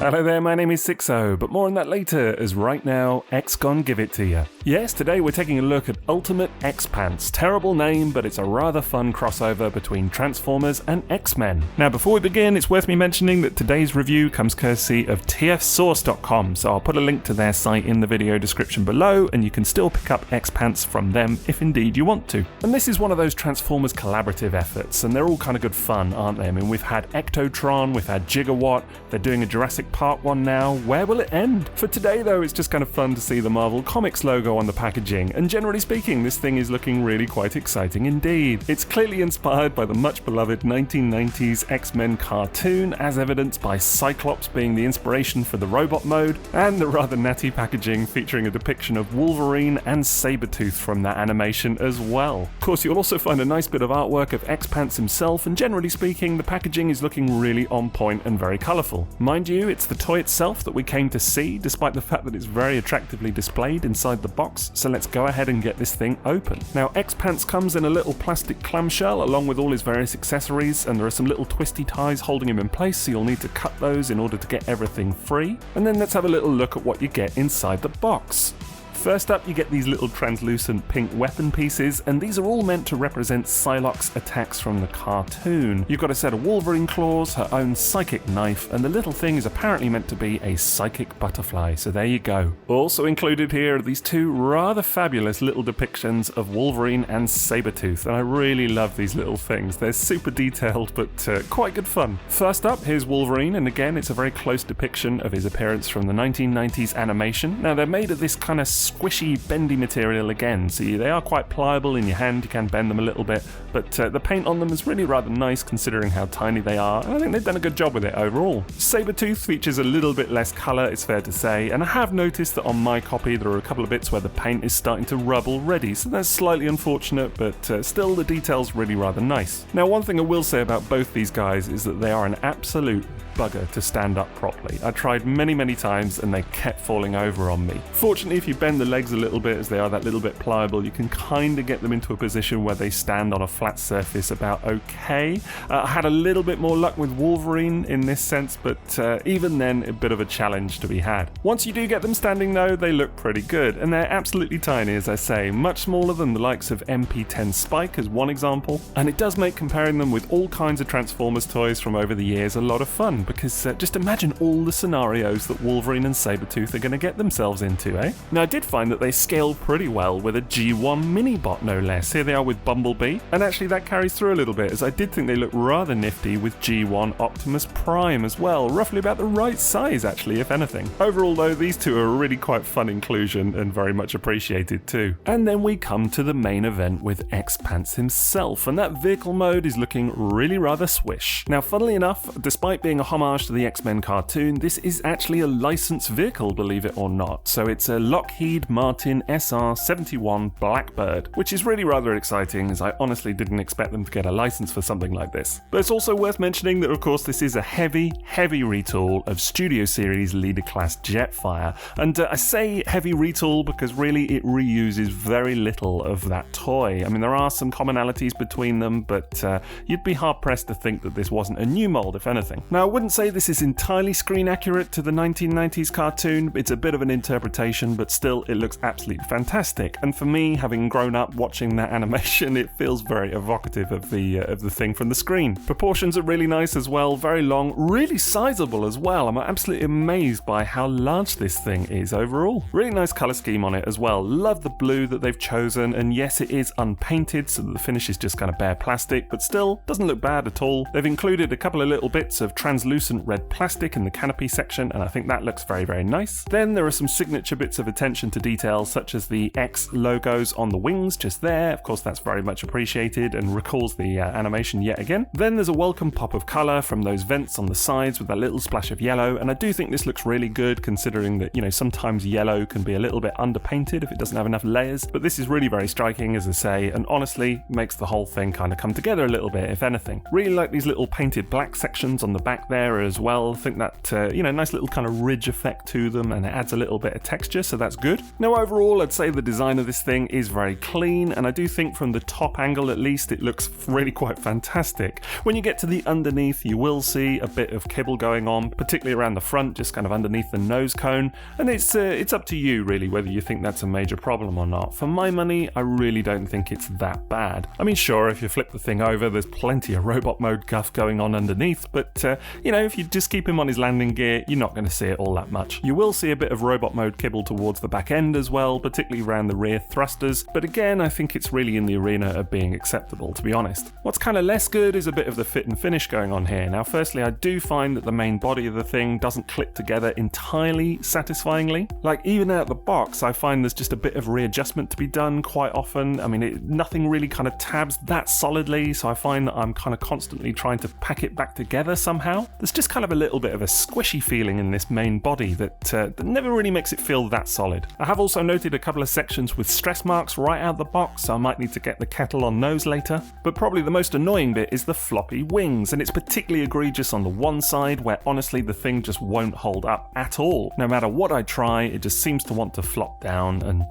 Hello there, my name is Sixo, but more on that later, as right now, X gon' give it to you. Yes, today we're taking a look at Ultimate X-Spanse. Terrible name, but it's a rather fun crossover between Transformers and X-Men. Now before we begin, it's worth me mentioning that today's review comes courtesy of tfsource.com, so I'll put a link to their site in the video description below, and you can still pick up X-Panse from them if indeed you want to. And this is one of those Transformers collaborative efforts, and they're all kind of good fun, aren't they? I mean, we've had Ectotron, we've had Gigawatt, they're doing a Jurassic Part 1 now. Where will it end? For today though, it's just kind of fun to see the Marvel Comics logo on the packaging, and generally speaking, this thing is looking really quite exciting indeed. It's clearly inspired by the much beloved 1990s X-Men cartoon, as evidenced by Cyclops being the inspiration for the robot mode, and the rather natty packaging featuring a depiction of Wolverine and Sabretooth from that animation as well. Of course, you'll also find a nice bit of artwork of X-Panse himself, and generally speaking, the packaging is looking really on point and very colourful. Mind you, it's the toy itself that we came to see, despite the fact that it's very attractively displayed inside the box, so let's go ahead and get this thing open. Now, X-Panse comes in a little plastic clamshell along with all his various accessories, and there are some little twisty ties holding him in place, so you'll need to cut those in order to get everything free. And then let's have a little look at what you get inside the box. First up, you get these little translucent pink weapon pieces, and these are all meant to represent Psylocke's attacks from the cartoon. You've got a set of Wolverine claws, her own psychic knife, and the little thing is apparently meant to be a psychic butterfly, so there you go. Also included here are these two rather fabulous little depictions of Wolverine and Sabretooth, and I really love these little things. They're super detailed, but quite good fun. First up, here's Wolverine, and again, it's a very close depiction of his appearance from the 1990s animation. Now, they're made of this kind of squishy, bendy material again, so they are quite pliable in your hand, you can bend them a little bit, but the paint on them is really rather nice considering how tiny they are, and I think they've done a good job with it overall. Sabretooth features a little bit less colour, it's fair to say, and I have noticed that on my copy there are a couple of bits where the paint is starting to rub already, so that's slightly unfortunate, but still the detail's really rather nice. Now, one thing I will say about both these guys is that they are an absolute bugger to stand up properly. I tried many times and they kept falling over on me. Fortunately, if you bend the legs a little bit, as they are that little bit pliable, you can kind of get them into a position where they stand on a flat surface about okay. I had a little bit more luck with Wolverine in this sense, but even then, a bit of a challenge to be had. Once you do get them standing though, they look pretty good, and they're absolutely tiny, as I say, much smaller than the likes of MP10 Spike as one example, and it does make comparing them with all kinds of Transformers toys from over the years a lot of fun, because just imagine all the scenarios that Wolverine and Sabretooth are going to get themselves into, eh? Now, I did find that they scale pretty well with a G1 mini-bot, no less. Here they are with Bumblebee, and actually that carries through a little bit, as I did think they look rather nifty with G1 Optimus Prime as well, roughly about the right size actually, if anything. Overall though, these two are a really quite fun inclusion and very much appreciated too. And then we come to the main event with X-Panse himself, and that vehicle mode is looking really rather swish. Now, funnily enough, despite being a homage to the X-Men cartoon, this is actually a licensed vehicle, believe it or not. So it's a Lockheed Martin SR-71 Blackbird, which is really rather exciting, as I honestly didn't expect them to get a license for something like this. But it's also worth mentioning that of course this is a heavy retool of Studio Series Leader Class Jetfire, and I say heavy retool because really it reuses very little of that toy. I mean, there are some commonalities between them, but you'd be hard pressed to think that this wasn't a new mold, if anything. Now, I wouldn't say this is entirely screen accurate to the 1990s cartoon, it's a bit of an interpretation, but still it looks absolutely fantastic, and for me, having grown up watching that animation, it feels very evocative of the thing from the screen. Proportions are really nice as well, very long, really sizable as well. I'm absolutely amazed by how large this thing is overall. Really nice colour scheme on it as well. Love the blue that they've chosen, and yes, it is unpainted, so the finish is just kind of bare plastic, but still doesn't look bad at all. They've included a couple of little bits of translucent red plastic in the canopy section, and I think that looks very nice. Then there are some signature bits of attention to detail, such as the X logos on the wings just there. Of course, that's very much appreciated and recalls the animation yet again. Then there's a welcome pop of colour from those vents on the sides with that little splash of yellow, and I do think this looks really good considering that, you know, sometimes yellow can be a little bit underpainted if it doesn't have enough layers, but this is really very striking, as I say, and honestly makes the whole thing kind of come together a little bit, if anything. Really like these little painted black sections on the back there as well. I think that, nice little kind of ridge effect to them, and it adds a little bit of texture, so that's good. Now overall, I'd say the design of this thing is very clean, and I do think from the top angle at least it looks really quite fantastic. When you get to the underneath, you will see a bit of kibble going on, particularly around the front, just kind of underneath the nose cone, and it's up to you really whether you think that's a major problem or not. For my money, I really don't think it's that bad. I mean, sure, if you flip the thing over, there's plenty of robot mode guff going on underneath, but if you just keep him on his landing gear, you're not going to see it all that much. You will see a bit of robot mode kibble towards the back end as well, particularly around the rear thrusters, but again, I think it's really in the arena of being acceptable, to be honest. What's kind of less good is a bit of the fit and finish going on here. Now, firstly, I do find that the main body of the thing doesn't click together entirely satisfyingly. Like, even out the box, I find there's just a bit of readjustment to be done quite often. I mean, nothing really kind of tabs that solidly, so I find that I'm kind of constantly trying to pack it back together somehow. There's just kind of a little bit of a squishy feeling in this main body that never really makes it feel that solid. I have also noted a couple of sections with stress marks right out the box, so I might need to get the kettle on those later. But probably the most annoying bit is the floppy wings, and it's particularly egregious on the one side where honestly the thing just won't hold up at all. No matter what I try, it just seems to want to flop down, and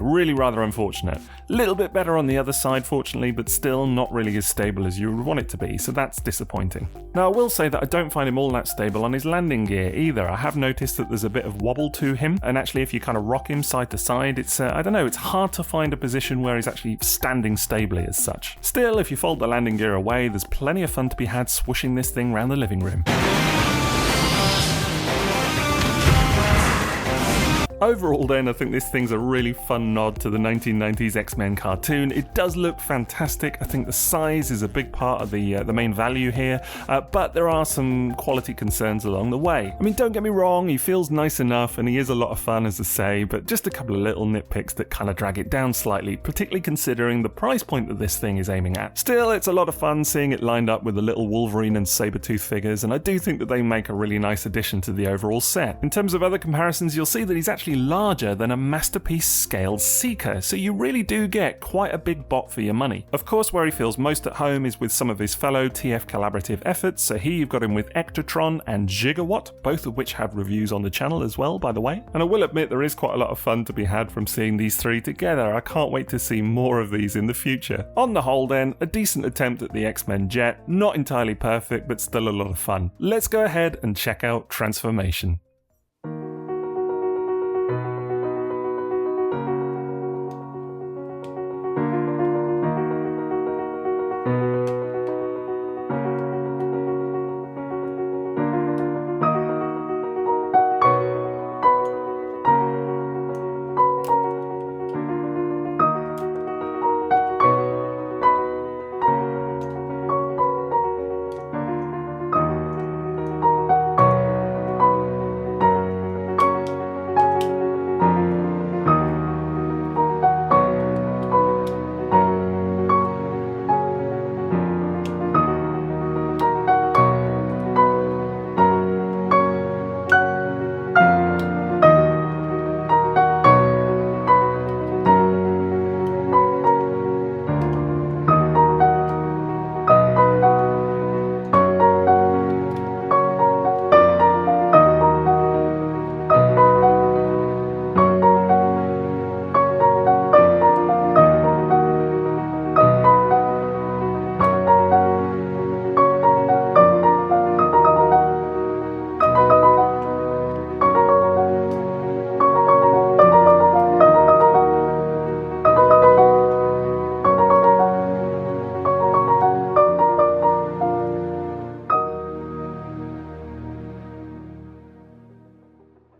really rather unfortunate. A little bit better on the other side fortunately, but still not really as stable as you would want it to be, so that's disappointing. Now I will say that I don't find him all that stable on his landing gear either. I have noticed that there's a bit of wobble to him, and actually if you kind of rock him side to side, it's it's hard to find a position where he's actually standing stably as such. Still, if you fold the landing gear away, there's plenty of fun to be had swishing this thing around the living room. Overall then, I think this thing's a really fun nod to the 1990s X-Men cartoon. It does look fantastic. I think the size is a big part of the main value here, but there are some quality concerns along the way. I mean, don't get me wrong, he feels nice enough and he is a lot of fun, as I say, but just a couple of little nitpicks that kind of drag it down slightly, particularly considering the price point that this thing is aiming at. Still, it's a lot of fun seeing it lined up with the little Wolverine and Sabretooth figures, and I do think that they make a really nice addition to the overall set. In terms of other comparisons, you'll see that he's actually larger than a masterpiece scaled Seeker, so you really do get quite a big bot for your money. Of course, where he feels most at home is with some of his fellow TF collaborative efforts, so here you've got him with Ectotron and Gigawatt, both of which have reviews on the channel as well, by the way. And I will admit there is quite a lot of fun to be had from seeing these three together. I can't wait to see more of these in the future. On the whole then, a decent attempt at the X-Men jet, not entirely perfect, but still a lot of fun. Let's go ahead and check out Transformation.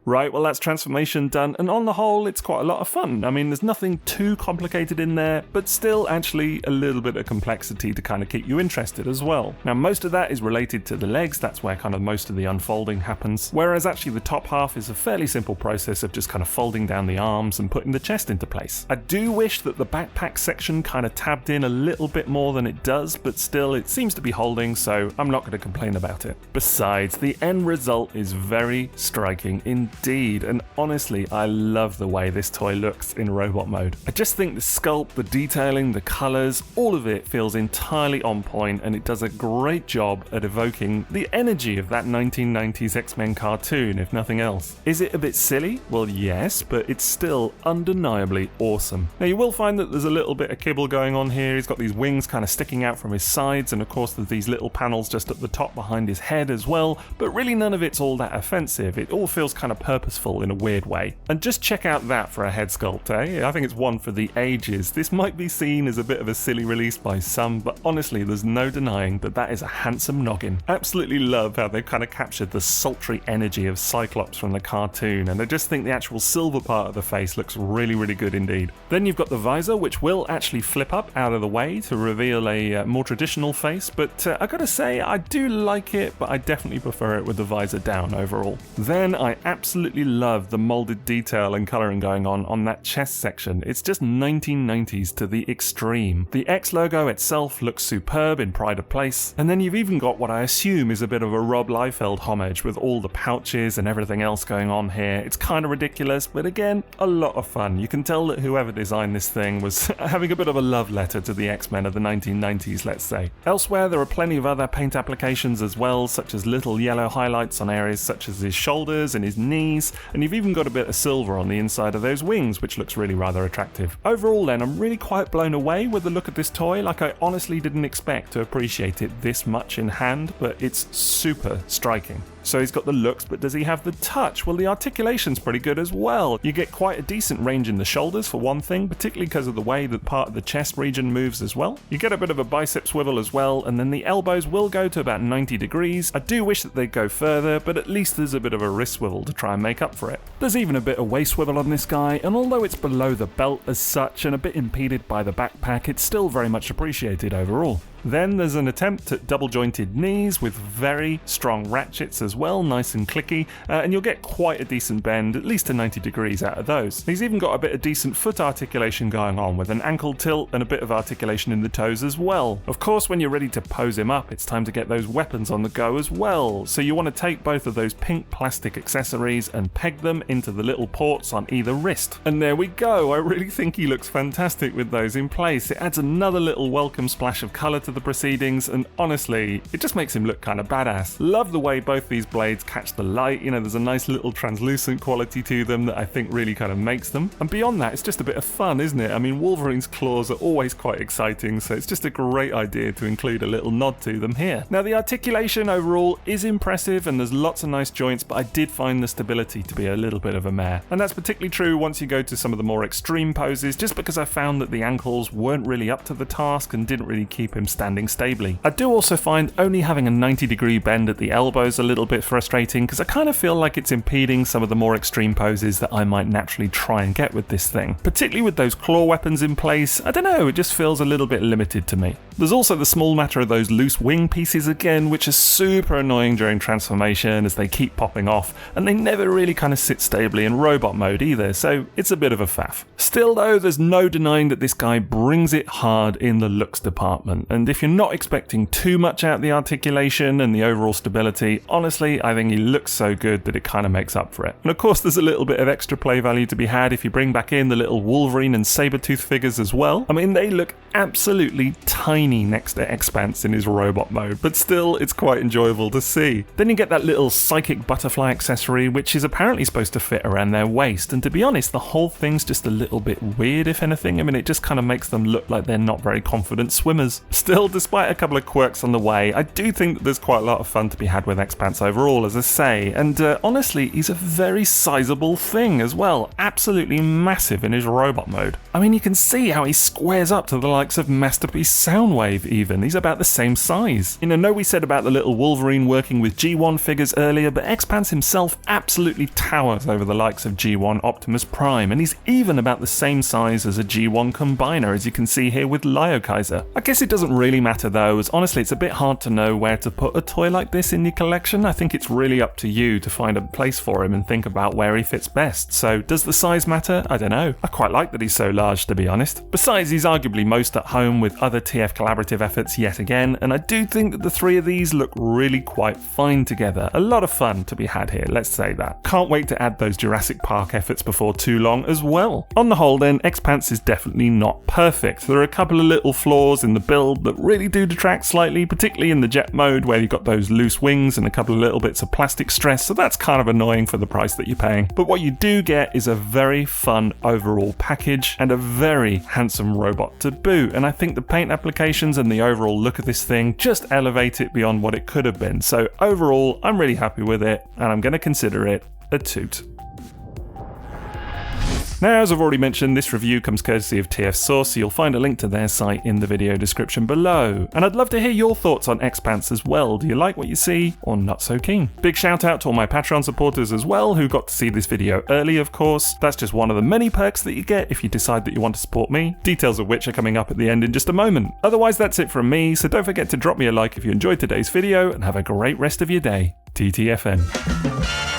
Right, well that's Transformation done, and on the whole it's quite a lot of fun. I mean, there's nothing too complicated in there, but still actually a little bit of complexity to kind of keep you interested as well. Now most of that is related to the legs, that's where kind of most of the unfolding happens, whereas actually the top half is a fairly simple process of just kind of folding down the arms and putting the chest into place. I do wish that the backpack section kind of tabbed in a little bit more than it does, but still it seems to be holding, so I'm not going to complain about it. Besides, the end result is very striking indeed. indeed, and honestly, I love the way this toy looks in robot mode. I just think the sculpt, the detailing, the colours, all of it feels entirely on point, and it does a great job at evoking the energy of that 1990s X-Men cartoon, if nothing else. Is it a bit silly? Well, yes, but it's still undeniably awesome. Now, you will find that there's a little bit of kibble going on here. He's got these wings kind of sticking out from his sides, and of course there's these little panels just at the top behind his head as well, but really none of it's all that offensive. It all feels kind of purposeful in a weird way. And just check out that for a head sculpt, eh? I think it's one for the ages. This might be seen as a bit of a silly release by some, but honestly, there's no denying that that is a handsome noggin. Absolutely love how they've kind of captured the sultry energy of Cyclops from the cartoon, and I just think the actual silver part of the face looks really, really good indeed. Then you've got the visor, which will actually flip up out of the way to reveal a more traditional face, but I gotta say, I do like it, but I definitely prefer it with the visor down overall. Then I absolutely love the molded detail and colouring going on that chest section. It's just 1990s to the extreme. The X logo itself looks superb in pride of place, and then you've even got what I assume is a bit of a Rob Liefeld homage with all the pouches and everything else going on here. It's kind of ridiculous, but again, a lot of fun. You can tell that whoever designed this thing was having a bit of a love letter to the X-Men of the 1990s, let's say. Elsewhere, there are plenty of other paint applications as well, such as little yellow highlights on areas such as his shoulders and his knees, and you've even got a bit of silver on the inside of those wings, which looks really rather attractive. Overall then, I'm really quite blown away with the look of this toy. Like, I honestly didn't expect to appreciate it this much in hand, but it's super striking. So he's got the looks, but does he have the touch? Well, the articulation's pretty good as well. You get quite a decent range in the shoulders for one thing, particularly because of the way that part of the chest region moves as well. You get a bit of a bicep swivel as well, and then the elbows will go to about 90 degrees. I do wish that they'd go further, but at least there's a bit of a wrist swivel to try and make up for it. There's even a bit of waist swivel on this guy, and although it's below the belt as such and a bit impeded by the backpack, it's still very much appreciated overall. Then there's an attempt at double jointed knees with very strong ratchets as well, nice and clicky, and you'll get quite a decent bend, at least to 90 degrees out of those. He's even got a bit of decent foot articulation going on with an ankle tilt and a bit of articulation in the toes as well. Of course, when you're ready to pose him up, it's time to get those weapons on the go as well. So you want to take both of those pink plastic accessories and peg them into the little ports on either wrist. And there we go. I really think he looks fantastic with those in place. It adds another little welcome splash of colour to the proceedings, and honestly, it just makes him look kind of badass. Love the way both these blades catch the light. You know, there's a nice little translucent quality to them that I think really kind of makes them. And beyond that, it's just a bit of fun, isn't it? I mean, Wolverine's claws are always quite exciting, so it's just a great idea to include a little nod to them here. Now, the articulation overall is impressive, and there's lots of nice joints, but I did find the stability to be a little bit of a mare. And that's particularly true once you go to some of the more extreme poses, just because I found that the ankles weren't really up to the task and didn't really keep him standing stably. I do also find only having a 90-degree bend at the elbows a little bit frustrating, because I kind of feel like it's impeding some of the more extreme poses that I might naturally try and get with this thing. Particularly with those claw weapons in place, I don't know, it just feels a little bit limited to me. There's also the small matter of those loose wing pieces again, which are super annoying during transformation as they keep popping off, and they never really kind of sit stably in robot mode either, so it's a bit of a faff. Still though, there's no denying that this guy brings it hard in the looks department, and if you're not expecting too much out of the articulation and the overall stability, honestly, I think he looks so good that it kind of makes up for it. And of course, there's a little bit of extra play value to be had if you bring back in the little Wolverine and Sabretooth figures as well. I mean, they look absolutely tiny next to X-Spanse in his robot mode, but still, it's quite enjoyable to see. Then you get that little psychic butterfly accessory, which is apparently supposed to fit around their waist, and to be honest, the whole thing's just a little bit weird, if anything. I mean, it just kind of makes them look like they're not very confident swimmers. Still, despite a couple of quirks on the way, I do think that there's quite a lot of fun to be had with X-Spanse overall, as I say, and honestly, he's a very sizable thing as well, absolutely massive in his robot mode. I mean, you can see how he squares up to the likes of Masterpiece Soundwave even. He's about the same size. You know we said about the little Wolverine working with G1 figures earlier, but X-Spanse himself absolutely towers over the likes of G1 Optimus Prime, and he's even about the same size as a G1 combiner, as you can see here with Lio Kaiser. I guess it doesn't really really matter though, as honestly it's a bit hard to know where to put a toy like this in your collection. I think it's really up to you to find a place for him and think about where he fits best. So does the size matter? I don't know. I quite like that he's so large, to be honest. Besides, he's arguably most at home with other TF collaborative efforts yet again, and I do think that the three of these look really quite fine together. A lot of fun to be had here, let's say that. Can't wait to add those Jurassic Park efforts before too long as well. On the whole then, X-Panse is definitely not perfect. There are a couple of little flaws in the build that really do detract slightly, particularly in the jet mode where you've got those loose wings and a couple of little bits of plastic stress, so that's kind of annoying for the price that you're paying. But what you do get is a very fun overall package and a very handsome robot to boot, and I think the paint applications and the overall look of this thing just elevate it beyond what it could have been. So overall, I'm really happy with it, and I'm going to consider it a toot. Now, as I've already mentioned, this review comes courtesy of TF Source, so you'll find a link to their site in the video description below. And I'd love to hear your thoughts on X-Panse as well. Do you like what you see, or not so keen? Big shout out to all my Patreon supporters as well, who got to see this video early, of course. That's just one of the many perks that you get if you decide that you want to support me, details of which are coming up at the end in just a moment. Otherwise, that's it from me, so don't forget to drop me a like if you enjoyed today's video, and have a great rest of your day. TTFN.